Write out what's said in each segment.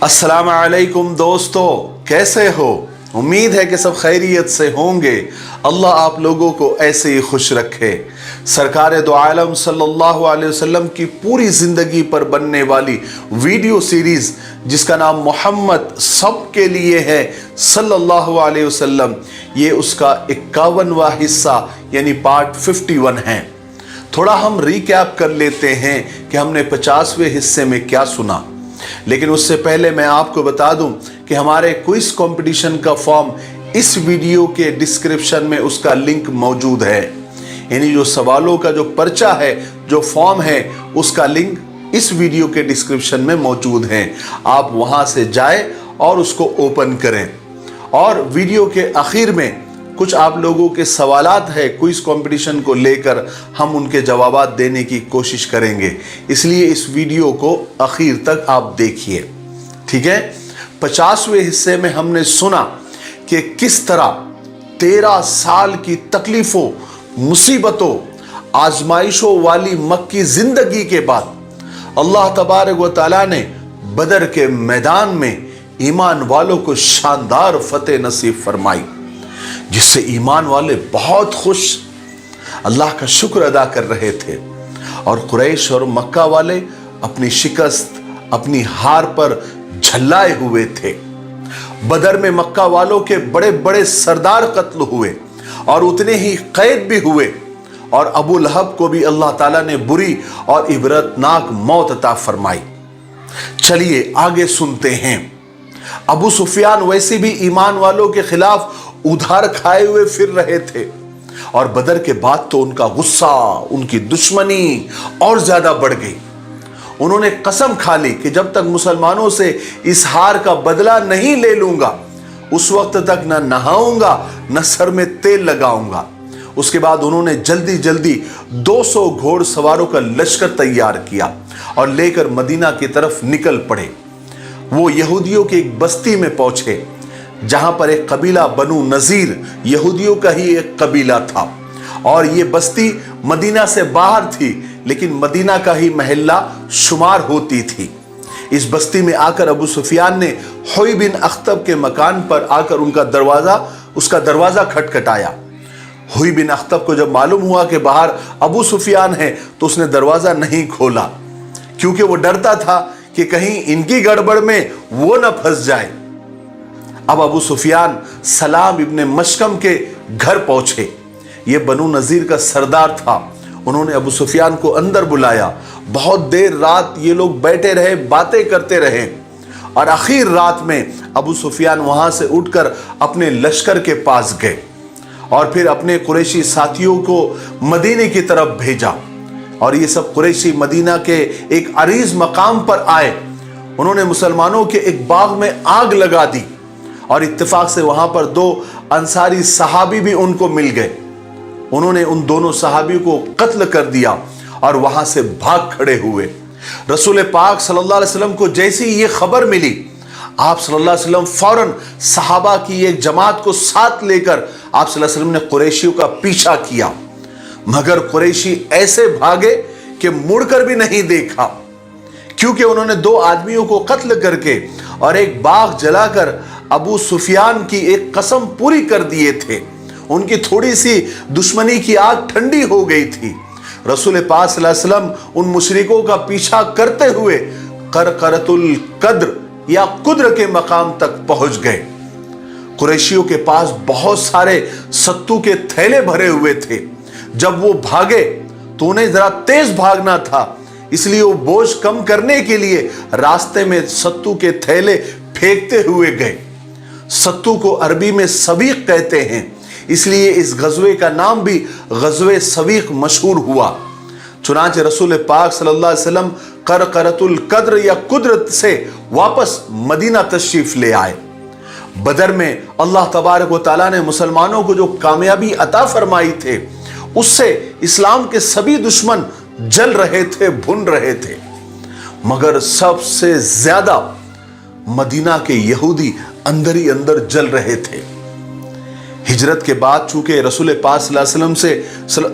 अस्सलाम वालेकुम दोस्तों, कैसे हो? उम्मीद है कि सब खैरियत से होंगे। अल्लाह आप लोगों को ऐसे ही खुश रखे। सरकार दो आलम सल्लल्लाहु अलैहि वसल्लम की पूरी ज़िंदगी पर बनने वाली वीडियो सीरीज़ जिसका नाम मोहम्मद सबके लिए है सल्लल्लाहु अलैहि वसल्लम, ये उसका 51वां हिस्सा यानी पार्ट 51 है। थोड़ा हम रिकैप कर लेते हैं कि हमने 50वें हिस्से में क्या सुना। लेकिन उससे पहले मैं आपको बता दूं कि हमारे क्विज कंपटीशन का फॉर्म इस वीडियो के डिस्क्रिप्शन में उसका लिंक मौजूद है। यानी जो सवालों का जो पर्चा है, जो फॉर्म है, उसका लिंक इस वीडियो के डिस्क्रिप्शन में मौजूद है। आप वहां से जाएं और उसको ओपन करें। और वीडियो के आखिर में कुछ आप लोगों के सवालात है क्विज कंपटीशन को लेकर, हम उनके जवाबात देने की कोशिश करेंगे। इसलिए इस वीडियो को आखिर तक आप देखिए, ठीक है। 50वें हिस्से में हमने सुना कि किस तरह 13 साल की तकलीफों, मुसीबतों, आजमाइशों वाली मक्की जिंदगी के बाद अल्लाह तबारक व तआला ने बदर के मैदान में ईमान वालों को शानदार फतेह नसीब फरमाई, जिससे ईमान वाले बहुत खुश अल्लाह का शुक्र अदा कर रहे थे। और कुरैश और मक्का वाले अपनी शिकस्त, अपनी हार पर झल्लाए हुए थे। बदर में मक्का वालों के बड़े बड़े सरदार कत्ल हुए और उतने ही कैद भी हुए। और अबू लहब को भी अल्लाह ताला ने बुरी और इबरतनाक मौत अता फरमाई। चलिए आगे सुनते हैं। अबू सुफियान वैसे भी ईमान वालों के खिलाफ उधार खाए हुए फिर रहे थे। और बदर के बाद तो उनका गुस्सा, उनकी दुश्मनी और ज्यादा बढ़ गई। उन्होंने कसम खा ली कि जब तक मुसलमानों से इस हार का बदला नहीं ले लूंगा, उस वक्त तक न नहाऊंगा न सर में तेल लगाऊंगा। उसके बाद उन्होंने जल्दी जल्दी 200 घोड़सवारों का लश्कर तैयार किया और लेकर मदीना की तरफ निकल पड़े। वो यहूदियों की एक बस्ती में पहुंचे जहां पर एक कबीला बनु नजीर, यहूदियों का ही एक कबीला था। और ये बस्ती मदीना से बाहर थी, लेकिन मदीना का ही महल्ला शुमार होती थी। इस बस्ती में आकर अबू सुफियान ने हुई बिन अख्तब के मकान पर आकर उसका दरवाजा खटखटाया। हुई बिन अख्तब को जब मालूम हुआ कि बाहर अबू सुफियान है, तो उसने दरवाजा नहीं खोला, क्योंकि वो डरता था कि कहीं इनकी गड़बड़ में वो न फंस जाए। अब अबू सुफियान सलाम इब्ने मशकम के घर पहुंचे। ये बनु नजीर का सरदार था। उन्होंने अबू सुफियान को अंदर बुलाया। बहुत देर रात ये लोग बैठे रहे, बातें करते रहे। और आखिर रात में अबू सुफियान वहां से उठकर अपने लश्कर के पास गए और फिर अपने कुरैशी साथियों को मदीने की तरफ भेजा। और ये सब कुरैशी मदीना के एक अरीज मकाम पर आए। उन्होंने मुसलमानों के एक बाग में आग लगा दी और इत्तेफाक से वहां पर 2 अंसारी सहाबी भी उनको मिल गए। उन्होंने उन दोनों सहाबी को कत्ल कर दिया और वहां से भाग खड़े हुए। रसूल पाक सल्लल्लाहु अलैहि वसल्लम को जैसी ये खबर मिली, आप सल्लल्लाहु अलैहि वसल्लम फौरन सहाबा की एक जमात को साथ लेकर आप सल्लल्लाहु अलैहि वसल्लम ने कुरैशियों का पीछा किया। मगर कुरैशी ऐसे भागे कि मुड़कर भी नहीं देखा, क्योंकि उन्होंने 2 आदमियों को कत्ल करके और एक बाग जलाकर अबू सुफियान की एक कसम पूरी कर दिए थे। उनकी थोड़ी सी दुश्मनी की आग ठंडी हो गई थी। रसूल पाक सल्लल्लाहु अलैहि वसल्लम उन मुशरिकों का पीछा करते हुए करकरतुल कद्र या कुद्र के मकाम तक पहुंच गए। कुरैशियों के पास बहुत सारे सत्तू के थैले भरे हुए थे। जब वो भागे तो उन्हें जरा तेज भागना था, इसलिए वो बोझ कम करने के लिए रास्ते में सत्तू के थैले फेंकते हुए गए। सत्तू को अरबी में सवीक कहते हैं, इसलिए इस गजवे का नाम भी गजवे सवीक मशहूर हुआ। चुनांचे रसूल पाक सल्लल्लाहु अलैहि वसल्लम करकरतुल कद्र या कुदरत से वापस मदीना तशरीफ ले आए। बदर में अल्लाह तबारक व तआला ने मुसलमानों को जो कामयाबी अता फरमाई थे, उससे इस्लाम के सभी दुश्मन जल रहे थे, भुन रहे थे। मगर सबसे ज्यादा मदीना के यहूदी अंदर ही अंदर जल रहे थे। हिजरत के बाद चूंकि रसूल पाक सल्लल्लाहु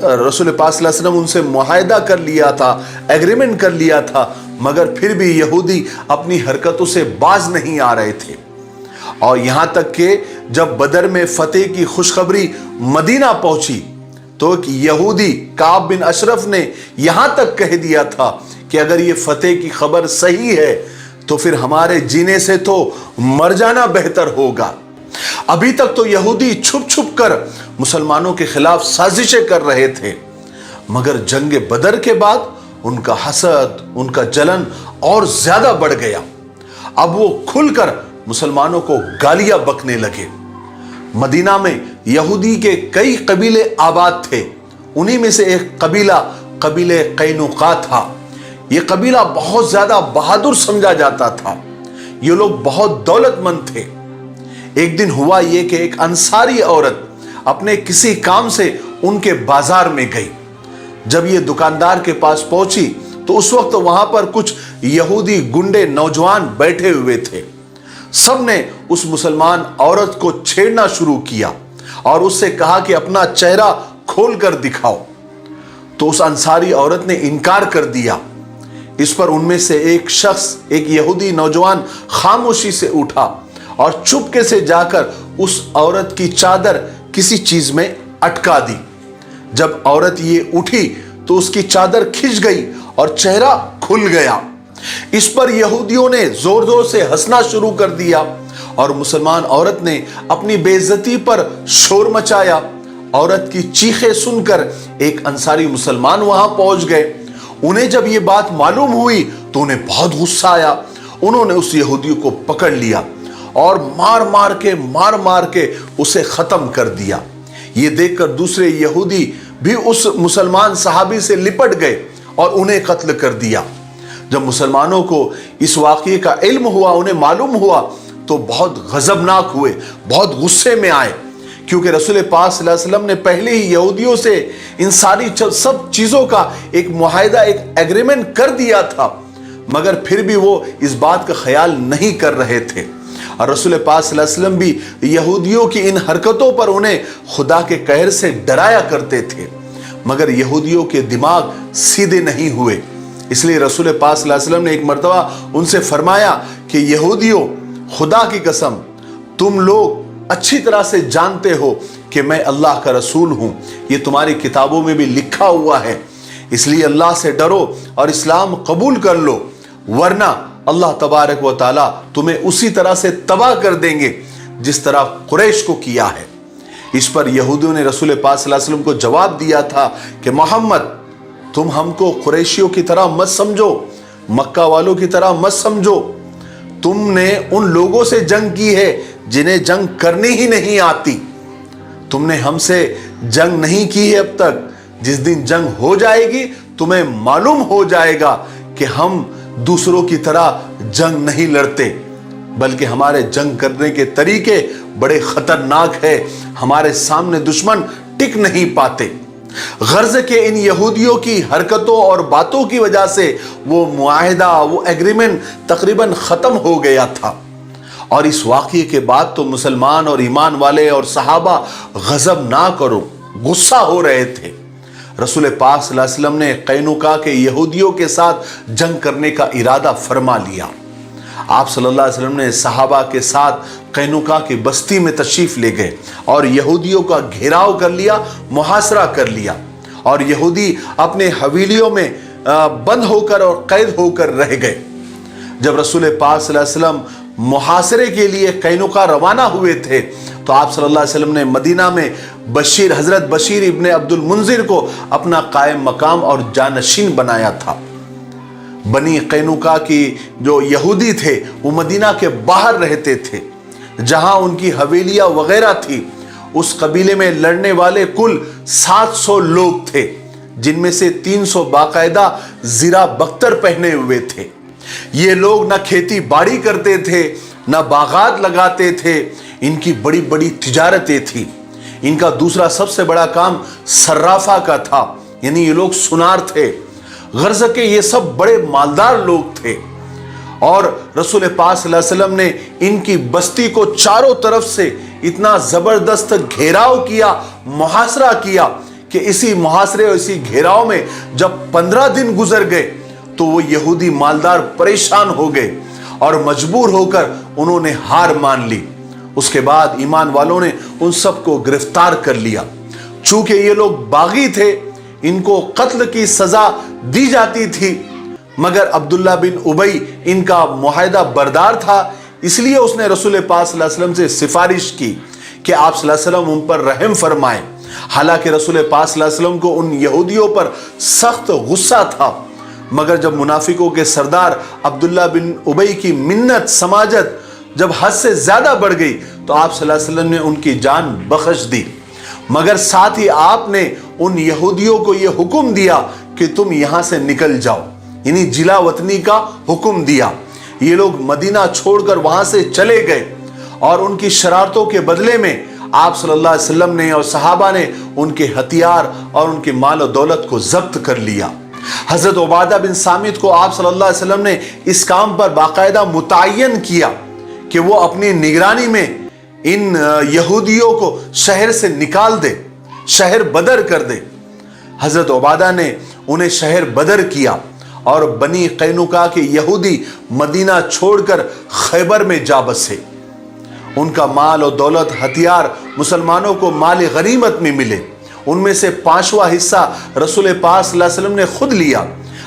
अलैहि वसल्लम उनसे मुआहदा कर लिया था, एग्रीमेंट कर लिया था, मगर फिर भी यहूदी अपनी हरकतों से बाज नहीं आ रहे थे। और यहां तक कि जब बदर में फतेह की खुशखबरी मदीना पहुंची तो एक यहूदी काब बिन अशरफ ने यहां तक कह दिया था कि अगर ये फतेह की खबर सही है तो फिर हमारे जीने से तो मर जाना बेहतर होगा। अभी तक तो यहूदी छुप छुप कर मुसलमानों के खिलाफ साजिशें कर रहे थे, मगर जंग बदर के बाद उनका हसद, उनका जलन और ज्यादा बढ़ गया। अब वो खुलकर मुसलमानों को गालियां बकने लगे। मदीना में यहूदी के कई कबीले आबाद थे। उन्हीं में से एक कबीला कबीले कैनुका था। यह कबीला बहुत ज्यादा बहादुर समझा जाता था। ये लोग बहुत दौलतमंद थे। एक दिन हुआ यह कि एक अंसारी औरत अपने किसी काम से उनके बाजार में गई। जब ये दुकानदार के पास पहुंची तो उस वक्त वहां पर कुछ यहूदी गुंडे नौजवान बैठे हुए थे। सबने उस मुसलमान औरत को छेड़ना शुरू किया और उससे कहा कि अपना चेहरा खोलकर दिखाओ। तो उस अंसारी औरत ने इनकार कर दिया। इस पर उनमें से एक शख्स, एक यहूदी नौजवान खामोशी से उठा और चुपके से जाकर उस औरत की चादर किसी चीज में अटका दी। जब औरत ये उठी तो उसकी चादर खिंच गई और चेहरा खुल गया। इस पर यहूदियों ने जोर जोर से हंसना शुरू कर दिया और मुसलमान औरत ने अपनी बेइज्जती पर शोर मचाया। औरत की चीखें सुनकर एक अंसारी मुसलमान वहां पहुंच गए। उन्हें जब ये बात मालूम हुई तो उन्हें बहुत गुस्सा आया। उन्होंने उस यहूदी को पकड़ लिया और मार मार के उसे खत्म कर दिया। ये देखकर दूसरे यहूदी भी उस मुसलमान सहाबी से लिपट गए और उन्हें कत्ल कर दिया। जब मुसलमानों को इस वाक़ये का इल्म हुआ, उन्हें मालूम हुआ, तो बहुत गजबनाक हुए, बहुत गुस्से में आए, क्योंकि रसूल पाक सल्लल्लाहु अलैहि वसल्लम ने पहले ही यहूदियों से इन सारी सब चीज़ों का एक मुआहिदा, एक एग्रीमेंट कर दिया था, मगर फिर भी वो इस बात का ख्याल नहीं कर रहे थे। और रसूल पाक सल्लल्लाहु अलैहि वसल्लम भी यहूदियों की इन हरकतों पर उन्हें खुदा के कहर से डराया करते थे, मगर यहूदियों के दिमाग सीधे नहीं हुए। इसलिए रसूल पाक सल्लल्लाहु अलैहि वसल्लम ने एक मर्तबा उनसे फरमाया कि यहूदियों, खुदा की कसम, तुम लोग अच्छी तरह से जानते हो कि मैं अल्लाह का रसूल हूं। ये तुम्हारी किताबों में भी लिखा हुआ है। इसलिए अल्लाह से डरो और इस्लाम कबूल कर लो, वरना अल्लाह तबारक व तआला तुम्हें उसी तरह से तबाह कर देंगे जिस तरह कुरैश को किया है। इस पर यहूदियों ने रसूल पाक सल्लल्लाहु अलैहि वसल्लम को जवाब दिया था कि मोहम्मद, तुम हमको कुरैशियों की तरह मत समझो, मक्का वालों की तरह मत समझो। तुमने उन लोगों से जंग की है जिन्हें जंग करनी ही नहीं आती। तुमने हमसे जंग नहीं की है अब तक। जिस दिन जंग हो जाएगी तुम्हें मालूम हो जाएगा कि हम दूसरों की तरह जंग नहीं लड़ते, बल्कि हमारे जंग करने के तरीके बड़े खतरनाक है। हमारे सामने दुश्मन टिक नहीं पाते। गर्ज के इन यहूदियों की हरकतों और बातों की वजह से वो मुआहिदा, वो एग्रीमेंट तकरीबन खत्म हो गया था। और इस वाक़ये के बाद तो मुसलमान और ईमान वाले और सहाबा गजबनाक और गुस्सा हो रहे थे। रसूल पाक सल्लल्लाहु अलैहि वसल्लम ने कैनुका के यहूदियों के साथ जंग करने का इरादा फरमा लिया। आप सल्लल्लाहु अलैहि वसल्लम ने सहाबा के साथ कैनुका की बस्ती में तशरीफ ले गए और यहूदियों का घेराव कर लिया, मुहासरा कर लिया, और यहूदी अपने हवेलियों में बंद होकर और कैद होकर रह गए। जब रसूल पाक सल्लल्लाहु अलैहि वसल्लम मुहासरे के लिए कैनुका रवाना हुए थे तो आप सल्लल्लाहु अलैहि वसल्लम ने मदीना में हजरत बशीर इब्ने अब्दुल मुंजिर को अपना कायम मकाम और जानशीन बनाया था। बनी कैनुका की जो यहूदी थे वो मदीना के बाहर रहते थे, जहां उनकी हवेलियां वगैरह थी। उस कबीले में लड़ने वाले कुल 700 लोग थे, जिनमें से 300 बाकायदा ज़िरा बख्तर पहने हुए थे। ये लोग न खेती बाड़ी करते थे, न बागात लगाते थे। इनकी बड़ी बड़ी तिजारतें थी। इनका दूसरा सबसे बड़ा काम सर्राफा का था, यानी ये लोग सुनार थे। गर्ज के ये सब बड़े मालदार लोग थे। और रसूल पाक सल्लल्लाहु अलैहि वसल्लम ने इनकी बस्ती को चारों तरफ से इतना जबरदस्त घेराव किया, मुहासरा किया कि इसी मुहासरे और इसी घेराव में जब 15 दिन गुजर गए تو وہ یہودی مالدار پریشان ہو گئے اور مجبور ہو کر انہوں نے ہار مان لی۔ اس کے بعد ایمان والوں نے ان سب کو گرفتار کر لیا۔ چونکہ یہ لوگ باغی تھے، ان کو قتل کی سزا دی جاتی تھی، مگر عبداللہ بن ابی ان کا معاہدہ بردار تھا، اس لیے اس نے رسول پاک صلی اللہ علیہ وسلم سے سفارش کی کہ آپ صلی اللہ علیہ وسلم ان پر رحم فرمائیں۔ حالانکہ رسول پاک صلی اللہ علیہ وسلم کو ان یہودیوں پر سخت غصہ تھا، مگر جب منافقوں کے سردار عبداللہ بن ابی کی منت سماجت جب حد سے زیادہ بڑھ گئی تو آپ صلی اللہ علیہ وسلم نے ان کی جان بخش دی، مگر ساتھ ہی آپ نے ان یہودیوں کو یہ حکم دیا کہ تم یہاں سے نکل جاؤ، یعنی جلا وطنی کا حکم دیا۔ یہ لوگ مدینہ چھوڑ کر وہاں سے چلے گئے اور ان کی شرارتوں کے بدلے میں آپ صلی اللہ علیہ وسلم نے اور صحابہ نے ان کے ہتھیار اور ان کے مال و دولت کو ضبط کر لیا۔ حضرت عبادہ بن صامت کو آپ صلی اللہ علیہ وسلم نے اس کام پر باقاعدہ متعین کیا کہ وہ اپنی نگرانی میں ان یہودیوں کو شہر سے نکال دے، شہر بدر کر دے۔ حضرت عبادہ نے انہیں شہر بدر کیا اور بنی قینقاع کے یہودی مدینہ چھوڑ کر خیبر میں جا بسے۔ ان کا مال و دولت ہتھیار مسلمانوں کو مال غنیمت میں ملے، ان میں سے 5واں حصہ رسول پاک صلی اللہ علیہ وسلم نے خود لیا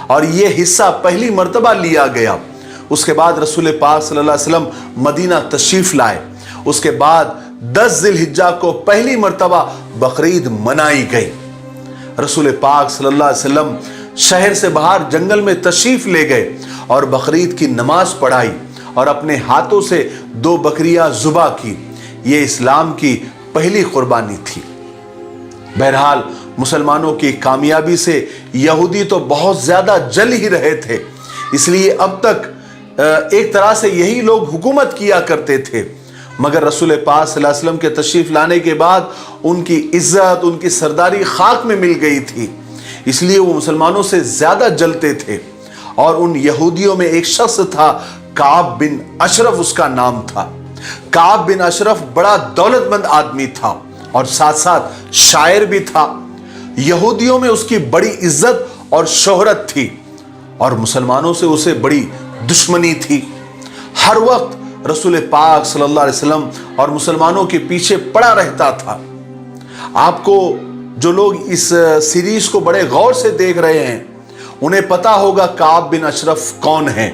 اور یہ حصہ پہلی مرتبہ لیا گیا۔ اس کے بعد رسول پاک صلی اللہ علیہ وسلم مدینہ تشریف لائے۔ اس کے بعد 10 ذی الحجہ کو پہلی مرتبہ بقرعید منائی گئی۔ رسول پاک صلی اللہ علیہ وسلم شہر سے باہر جنگل میں تشریف لے گئے اور بقرعید کی نماز پڑھائی اور اپنے ہاتھوں سے 2 بکریاں ذبح کی۔ یہ اسلام کی پہلی قربانی تھی۔ بہرحال مسلمانوں کی کامیابی سے یہودی تو بہت زیادہ جل ہی رہے تھے، اس لیے اب تک ایک طرح سے یہی لوگ حکومت کیا کرتے تھے، مگر رسول پاک صلی اللہ علیہ وسلم کے تشریف لانے کے بعد ان کی عزت، ان کی سرداری خاک میں مل گئی تھی، اس لیے وہ مسلمانوں سے زیادہ جلتے تھے۔ اور ان یہودیوں میں ایک شخص تھا، کعب بن اشرف اس کا نام تھا۔ کعب بن اشرف بڑا دولت مند آدمی تھا اور ساتھ ساتھ شاعر بھی تھا۔ یہودیوں میں اس کی بڑی عزت اور شہرت تھی اور مسلمانوں سے اسے بڑی دشمنی تھی۔ ہر وقت رسول پاک صلی اللہ علیہ وسلم اور مسلمانوں کے پیچھے پڑا رہتا تھا۔ آپ کو جو لوگ اس سیریز کو بڑے غور سے دیکھ رہے ہیں انہیں پتا ہوگا کعب بن اشرف کون ہیں،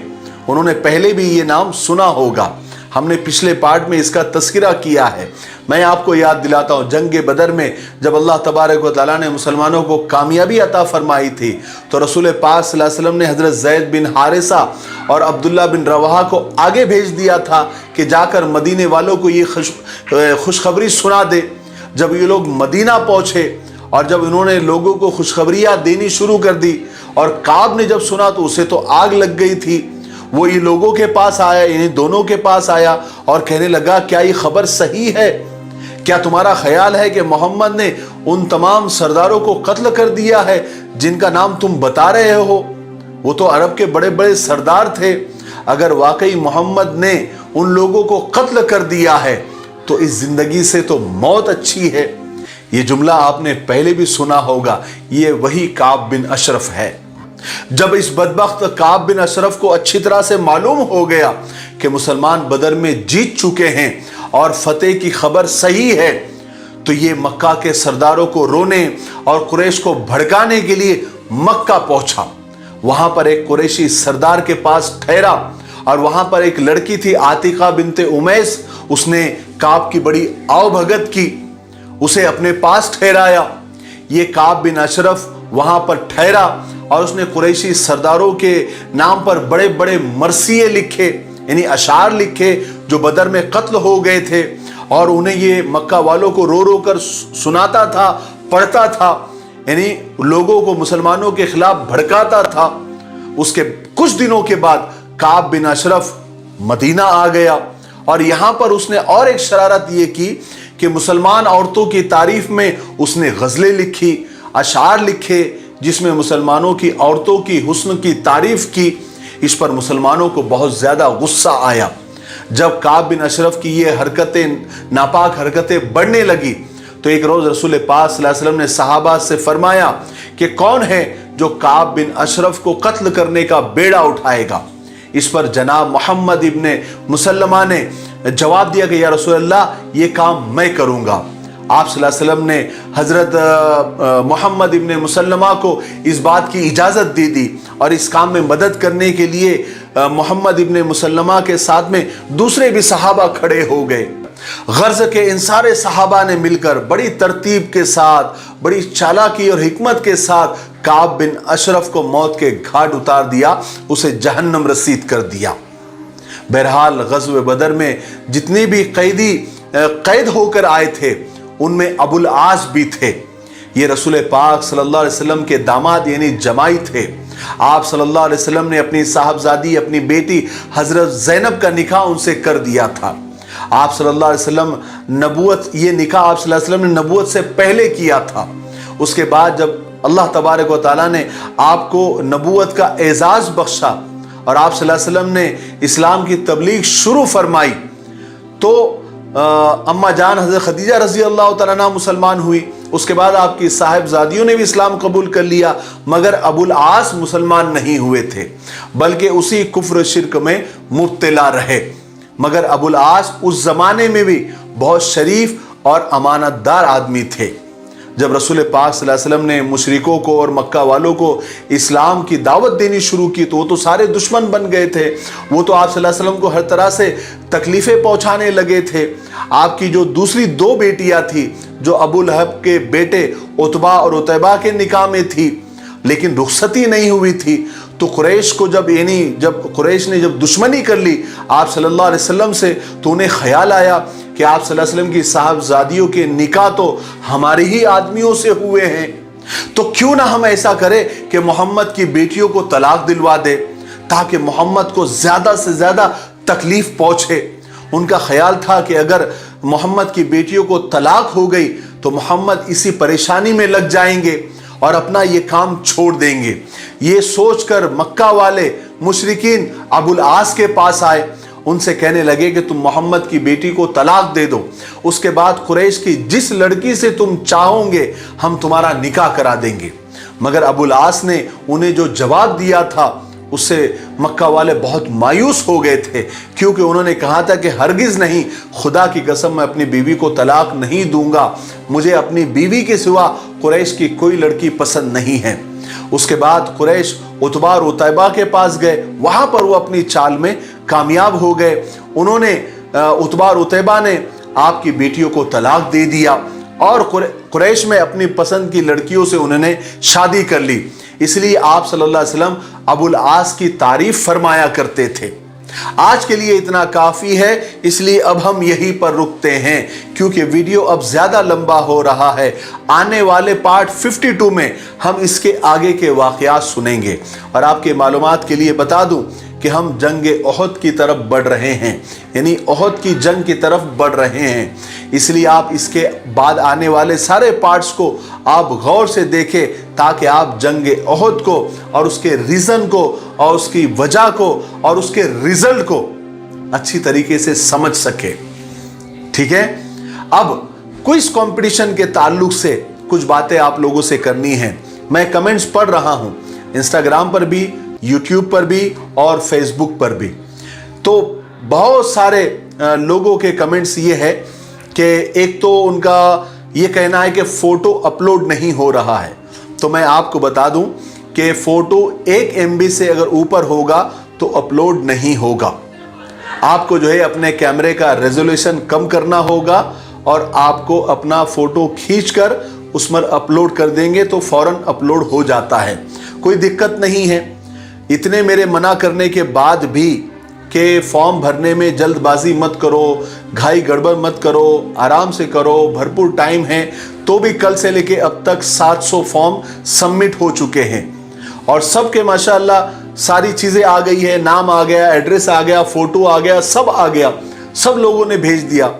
انہوں نے پہلے بھی یہ نام سنا ہوگا، ہم نے پچھلے پارٹ میں اس کا تذکرہ کیا ہے۔ میں آپ کو یاد دلاتا ہوں، جنگ بدر میں جب اللہ تبارک و تعالیٰ نے مسلمانوں کو کامیابی عطا فرمائی تھی تو رسول پاک صلی اللہ علیہ وسلم نے حضرت زید بن حارثہ اور عبداللہ بن رواحہ کو آگے بھیج دیا تھا کہ جا کر مدینے والوں کو یہ خوشخبری سنا دے۔ جب یہ لوگ مدینہ پہنچے اور جب انہوں نے لوگوں کو خوشخبریاں دینی شروع کر دی اور کعب نے جب سنا تو اسے تو آگ لگ گئی تھی، وہ ان لوگوں کے پاس آیا، انہیں دونوں کے پاس آیا اور کہنے لگا کیا یہ خبر صحیح ہے؟ کیا تمہارا خیال ہے کہ محمد نے ان تمام سرداروں کو قتل کر دیا ہے جن کا نام تم بتا رہے ہو؟ وہ تو عرب کے بڑے بڑے سردار تھے، اگر واقعی محمد نے ان لوگوں کو قتل کر دیا ہے تو اس زندگی سے تو موت اچھی ہے۔ یہ جملہ آپ نے پہلے بھی سنا ہوگا، یہ وہی کعب بن اشرف ہے۔ جب اس بدبخت کعب بن اشرف کو اچھی طرح سے معلوم ہو گیا کہ مسلمان بدر میں جیت چکے ہیں اور فتح کی خبر صحیح ہے تو یہ مکہ کے سرداروں کو رونے اور قریش کو بھڑکانے کے لیے مکہ پہنچا۔ وہاں پر ایک قریشی سردار کے پاس ٹھہرا اور وہاں پر ایک لڑکی تھی عاتقہ بنت امیس، اس نے کعب کی بڑی آؤ بھگت کی، اسے اپنے پاس ٹھہرایا۔ یہ کعب بن اشرف وہاں پر ٹھہرا اور اس نے قریشی سرداروں کے نام پر بڑے بڑے مرثیے لکھے، یعنی اشعار لکھے جو بدر میں قتل ہو گئے تھے، اور انہیں یہ مکہ والوں کو رو رو کر سناتا تھا، پڑھتا تھا، یعنی لوگوں کو مسلمانوں کے خلاف بھڑکاتا تھا۔ اس کے کچھ دنوں کے بعد کعب بن اشرف مدینہ آ گیا اور یہاں پر اس نے اور ایک شرارت یہ کی کہ مسلمان عورتوں کی تعریف میں اس نے غزلیں لکھی، اشعار لکھے جس میں مسلمانوں کی عورتوں کی حسن کی تعریف کی۔ اس پر مسلمانوں کو بہت زیادہ غصہ آیا۔ جب کعب بن اشرف کی یہ حرکتیں، ناپاک حرکتیں بڑھنے لگی تو ایک روز رسول پاک صلی اللہ علیہ وسلم نے صحابہ سے فرمایا کہ کون ہے जो काब बिन अशरफ को कत्ल करने का बेड़ा उठाएगा। इस पर जनाब मोहम्मद इब्ने मुसल्लमा ने जवाब दिया कि या रसूल अल्लाह, ये काम मैं करूंगा। आप सल्लल्लाहु अलैहि वसल्लम ने हजरत मोहम्मद इब्ने मुसल्लमा को इस बात की इजाजत दे दी और इस काम में मदद करने के लिए मोहम्मद इब्ने मुसल्लमा के साथ में दूसरे भी सहाबा खड़े हो गए। गर्ज के इन सारे सहाबा ने मिलकर बड़ी तरतीब के साथ, बड़ी चालाकी और हिकमत के साथ काब बिन अशरफ को मौत के घाट उतार दिया, उसे जहन्नम रसीद कर दिया। बहरहाल ग़ज़वे बदर में जितने भी कैदी कैद होकर आए थे उनमें अबुल आस भी थे। ये रसूल पाक सल्लल्लाहु अलैहि वसल्लम के दामाद यानी जमाई थे। आप सल्लल्लाहु अलैहि वसल्लम ने अपनी साहबजादी, अपनी बेटी हजरत ज़ैनब का निकाह उनसे कर दिया था। आप सल्लल्लाहु अलैहि वसल्लम नबूवत, ये निकाह आप सल्लल्लाहु अलैहि वसल्लम ने नबूवत से पहले किया था। उसके बाद जब अल्लाह तबारक व तआला ने आपको नबूवत का एजाज़ बख्शा और आप सल्लल्लाहु अलैहि वसल्लम ने इस्लाम की तबलीग शुरू फरमाई, तो अम्मा जान हज़रत खदीजा रज़ी अल्लाह तआला अन्हा मुसलमान हुई। उसके बाद आपकी साहिबजादियों ने भी इस्लाम कबूल कर लिया, मगर अबुल आस मुसलमान नहीं हुए थे, बल्कि उसी कुफ्र शिर्क में मुब्तला रहे। मगर अबुल आस उस ज़माने में भी बहुत शरीफ और अमानतदार आदमी थे। जब रसूल पाक सल्लल्लाहु अलैहि वसल्लम ने मुशरिकों को और मक्का वालों को इस्लाम की दावत देनी शुरू की तो वो तो सारे दुश्मन बन गए थे। वो तो आप सल्लल्लाहु अलैहि वसल्लम को हर तरह से तकलीफ़ें पहुंचाने लगे थे। आपकी जो दूसरी दो बेटियां थी, जो अबू लहब के बेटे उतबा और उतैबा के निकाह में थी, लेकिन रुखसती नहीं हुई थी, तो कुरैश को जब कुरैश ने जब दुश्मनी कर ली आप सल्लल्लाहु अलैहि वसल्लम से, तो उन्हें ख्याल आया कि आप सल्लल्लाहु अलैहि वसल्लम की साहबजादियों के निकाह तो हमारे ही आदमियों से हुए हैं, तो क्यों ना हम ऐसा करें कि मोहम्मद की बेटियों को तलाक दिलवा दे, ताकि मोहम्मद को ज़्यादा से ज़्यादा तकलीफ पहुँचे। उनका ख्याल था कि अगर मोहम्मद की बेटियों को तलाक हो गई तो मोहम्मद इसी परेशानी में लग जाएंगे और अपना ये काम छोड़ देंगे। ये सोचकर मक्का वाले मुशरिकीन अबुल आस के पास आए, उनसे कहने लगे कि तुम मोहम्मद की बेटी को तलाक दे दो, उसके बाद कुरैश की जिस लड़की से तुम चाहोगे हम तुम्हारा निकाह करा देंगे। मगर अबुल आस ने उन्हें जो जवाब दिया था उससे मक्का वाले बहुत मायूस हो गए थे, क्योंकि उन्होंने कहा था कि हरगिज़ नहीं, खुदा की कसम मैं अपनी बीवी को तलाक नहीं दूंगा, मुझे अपनी बीवी के सिवा कुरैश की कोई लड़की पसंद नहीं है। उसके बाद कुरैश उतबा और उतैबा के पास गए, वहां पर वो अपनी चाल में कामयाब हो गए। उन्होंने उतबा और उतैबा ने आपकी बेटियों को तलाक दे दिया और कुरैश में अपनी पसंद की लड़कियों से उन्होंने शादी कर ली। इसलिए आप सल्लल्लाहु अलैहि वसल्लम अबुल आस की तारीफ फरमाया करते थे। आज के लिए इतना काफ़ी है, इसलिए अब हम यहीं पर रुकते हैं, क्योंकि वीडियो अब ज़्यादा लंबा हो रहा है। आने वाले पार्ट 52 में हम इसके आगे के वाक़यात सुनेंगे। और आपके मालूमात के लिए बता दूं कि हम जंग ओहद की तरफ बढ़ रहे हैं, यानी ओहद की जंग की तरफ बढ़ रहे हैं। इसलिए आप इसके बाद आने वाले सारे पार्ट्स को आप गौर से देखें, ताकि आप जंग ओहद को और उसके रीज़न को और उसकी वजह को और उसके रिजल्ट को अच्छी तरीके से समझ सके। ठीक है, अब क्विज कंपटीशन के ताल्लुक से कुछ बातें आप लोगों से करनी हैं। मैं कमेंट्स पढ़ रहा हूं, इंस्टाग्राम पर भी, यूट्यूब पर भी और फेसबुक पर भी। तो बहुत सारे लोगों के कमेंट्स ये है कि एक तो उनका ये कहना है कि फ़ोटो अपलोड नहीं हो रहा है। तो मैं आपको बता दूं कि फ़ोटो 1 MB से अगर ऊपर होगा तो अपलोड नहीं होगा। आपको जो है अपने कैमरे का रेजोल्यूशन कम करना होगा और आपको अपना फ़ोटो खींचकर उस पर अपलोड कर देंगे तो फ़ौरन अपलोड हो जाता है, कोई दिक्कत नहीं है। इतने मेरे मना करने के बाद भी कि फॉर्म भरने में जल्दबाजी मत करो, घाई गड़बड़ मत करो, आराम से करो, भरपूर टाइम है, तो भी कल से लेके अब तक 700 फॉर्म सबमिट हो चुके हैं और सबके माशाल्लाह सारी चीज़ें आ गई है, नाम आ गया, एड्रेस आ गया, फ़ोटो आ गया, सब आ गया, सब लोगों ने भेज दिया।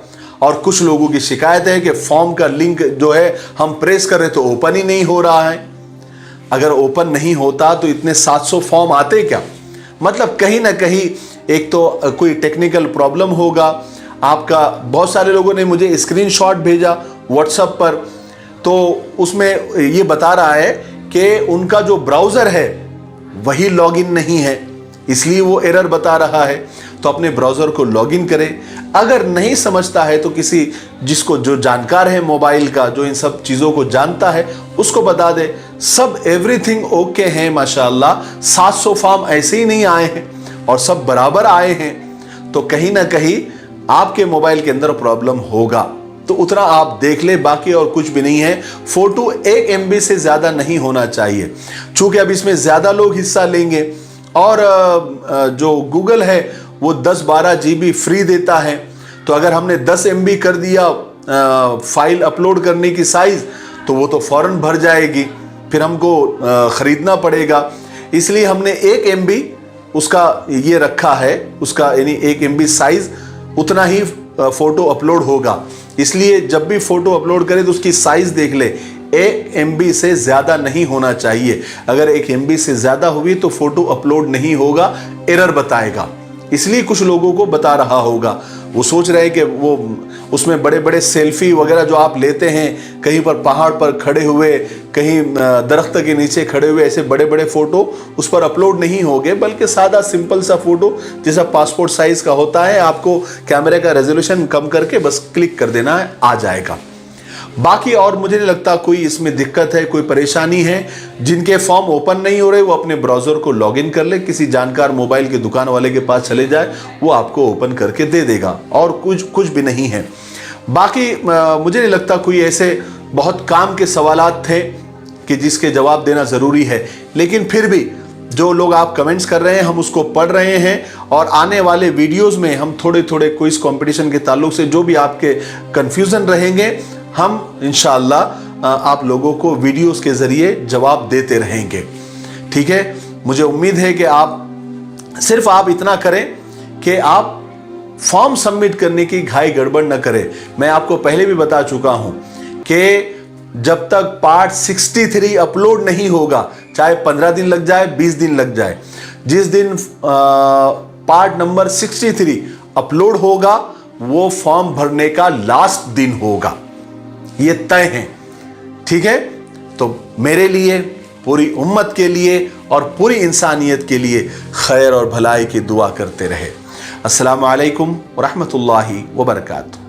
और कुछ लोगों की शिकायत है कि फॉर्म का लिंक जो है हम प्रेस करें तो ओपन ही नहीं हो रहा है। अगर ओपन नहीं होता तो इतने 700 फॉर्म आते क्या? मतलब कहीं ना कहीं एक तो कोई टेक्निकल प्रॉब्लम होगा आपका। बहुत सारे लोगों ने मुझे स्क्रीनशॉट भेजा व्हाट्सएप पर, तो उसमें ये बता रहा है कि उनका जो ब्राउज़र है वही लॉगिन नहीं है, इसलिए वो एरर बता रहा है। तो अपने ब्राउज़र को लॉगिन करें। अगर नहीं समझता है तो किसी जिसको जो जानकार है मोबाइल का, जो इन सब चीज़ों को जानता है, उसको बता दे। सब एवरीथिंग ओके है माशाअल्लाह। 700 फॉर्म ऐसे ही नहीं आए हैं और सब बराबर आए हैं, तो कहीं ना कहीं आपके मोबाइल के अंदर प्रॉब्लम होगा। तो उतना आप देख ले, बाकी और कुछ भी नहीं है। फोटो 1 MB से ज़्यादा नहीं होना चाहिए, चूँकि अब इसमें ज़्यादा लोग हिस्सा लेंगे और जो गूगल है वो 10-12 GB फ्री देता है। तो अगर हमने 10 MB कर दिया फाइल अपलोड करने की साइज़, तो वो तो फ़ौरन भर जाएगी, फिर हमको ख़रीदना पड़ेगा। इसलिए हमने 1 MB उसका ये रखा है, उसका यानी 1 MB साइज़, उतना ही फ़ोटो अपलोड होगा। इसलिए जब भी फ़ोटो अपलोड करें तो उसकी साइज़ देख ले, 1 MB से ज़्यादा नहीं होना चाहिए। अगर 1 MB से ज़्यादा हुई तो फ़ोटो अपलोड नहीं होगा, एरर बताएगा। इसलिए कुछ लोगों को बता रहा होगा, वो सोच रहे हैं कि वो उसमें बड़े बड़े सेल्फी वगैरह जो आप लेते हैं, कहीं पर पहाड़ पर खड़े हुए, कहीं दरख्त के नीचे खड़े हुए, ऐसे बड़े बड़े फ़ोटो उस पर अपलोड नहीं होंगे, बल्कि सादा सिंपल सा फ़ोटो जैसा पासपोर्ट साइज़ का होता है, आपको कैमरे का रेजोल्यूशन कम करके बस क्लिक कर देना है, आ जाएगा। बाकी और मुझे नहीं लगता कोई इसमें दिक्कत है, कोई परेशानी है। जिनके फॉर्म ओपन नहीं हो रहे वो अपने ब्राउज़र को लॉगिन कर ले, किसी जानकार मोबाइल के दुकान वाले के पास चले जाए, वो आपको ओपन करके दे देगा, और कुछ भी नहीं है। बाकी मुझे नहीं लगता कोई ऐसे बहुत काम के सवालात थे कि जिसके जवाब देना ज़रूरी है, लेकिन फिर भी जो लोग आप कमेंट्स कर रहे हैं हम उसको पढ़ रहे हैं, और आने वाले वीडियोज़ में हम थोड़े थोड़े क्विज़ कॉम्पिटिशन के ताल्लुक से जो भी आपके कन्फ्यूज़न रहेंगे, हम इंशाअल्लाह आप लोगों को वीडियोस के ज़रिए जवाब देते रहेंगे। ठीक है, मुझे उम्मीद है कि आप इतना करें कि आप फॉर्म सबमिट करने की घाई गड़बड़ न करें। मैं आपको पहले भी बता चुका हूं कि जब तक पार्ट 63 अपलोड नहीं होगा, चाहे 15 दिन लग जाए, 20 दिन लग जाए, जिस दिन पार्ट नंबर 63 अपलोड होगा वो फॉर्म भरने का लास्ट दिन होगा, ये तय है। ठीक है, तो मेरे लिए, पूरी उम्मत के लिए और पूरी इंसानियत के लिए खैर और भलाई की दुआ करते रहे। अस्सलामु अलैकुम व रहमतुल्लाहि व बरकातुहू।